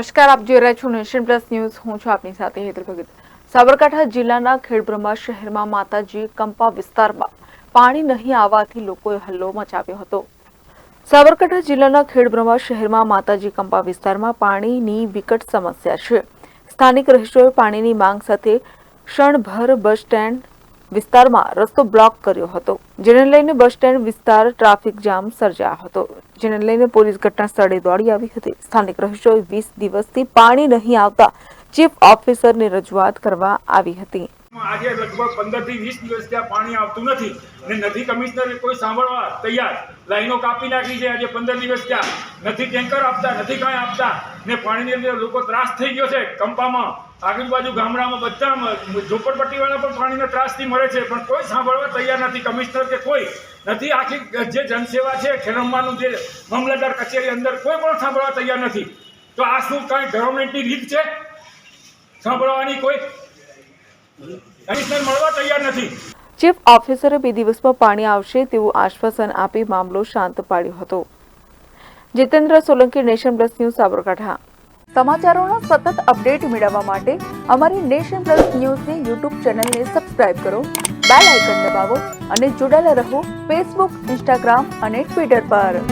નમસ્કાર, આપ જોઈ રહ્યા છો નેશન પ્લસ ન્યૂઝ. હું છું આપની સાથે હેતલ ભગત. સાબરકાંઠા જિલ્લાના ખેડબ્રહ્મા શહેરમાં માતાજી કંપા વિસ્તારમાં પાણી નહીં આવવાથી લોકોએ હલ્લો મચાવ્યો હતો. સાબરકાંઠા જિલ્લાના ખેડબ્રહ્મા શહેરમાં માતાજી કંપા વિસ્તારમાં પાણીની વિકટ સમસ્યા છે. સ્થાનિક રહીશોએ પાણીની માંગ સાથે ક્ષણભર બસ સ્ટેન્ડ વિસ્તારમાં રસ્તો બ્લોક કર્યો હતો, જેને લઈને બસ સ્ટેન્ડ વિસ્તાર ટ્રાફિક જામ સર્જાયો હતો, જેને લઈને પોલીસ ઘટના સ્થળે દોડી આવી હતી. સ્થાનિક રહીશોએ 20 દિવસથી પાણી નહીં આવતા ચીફ ઓફિસરને રજૂઆત કરવા આવી હતી. આજે લગભગ 15 થી 20 દિવસ ત્યાં પાણી આવતું નથી અને નથી કમિશનરે કોઈ સાંભળવા તૈયાર. લાઈનો કાપી નાખી છે. આજે 15 દિવસ ત્યાં નથી ટેન્કર આપતા, નથી કાંઈ આપતા ને પાણીની અંદર લોકો ત્રાસ થઈ ગયો છે. કંપામાં આજુબાજુ ગામડામાં બધા ઝોપડપટ્ટીવાળા પણ પાણીના ત્રાસથી મળે છે, પણ કોઈ સાંભળવા તૈયાર નથી. કમિશનર કે કોઈ નથી. આખી જે જનસેવા છે ખેડબ્રહ્માનું જે મામલતદાર કચેરી અંદર કોઈ પણ સાંભળવા તૈયાર નથી. તો આ શું કાંઈ ગવર્મેન્ટની રીત છે સાંભળવાની? કોઈ કમિશનર મળવા તૈયાર નથી. ચીફ ઓફિસરે 2 દિવસમાં પાણી આવશે તેવું આશ્વાસન આપી મામલો શાંત પાડ્યો હતો. Jitendra Solanki, nation plus news, Sabarkantha. સમાચારોના સતત અપડેટ મેળવવા માટે અમારી નેશન પ્લસ ન્યૂઝની યુટ્યુબ ચેનલને સબસ્ક્રાઇબ કરો, બેલ આઇકન દબાવો અને જોડાયેલા રહો ફેસબુક, ઇન્સ્ટાગ્રામ અને ટ્વિટર પર.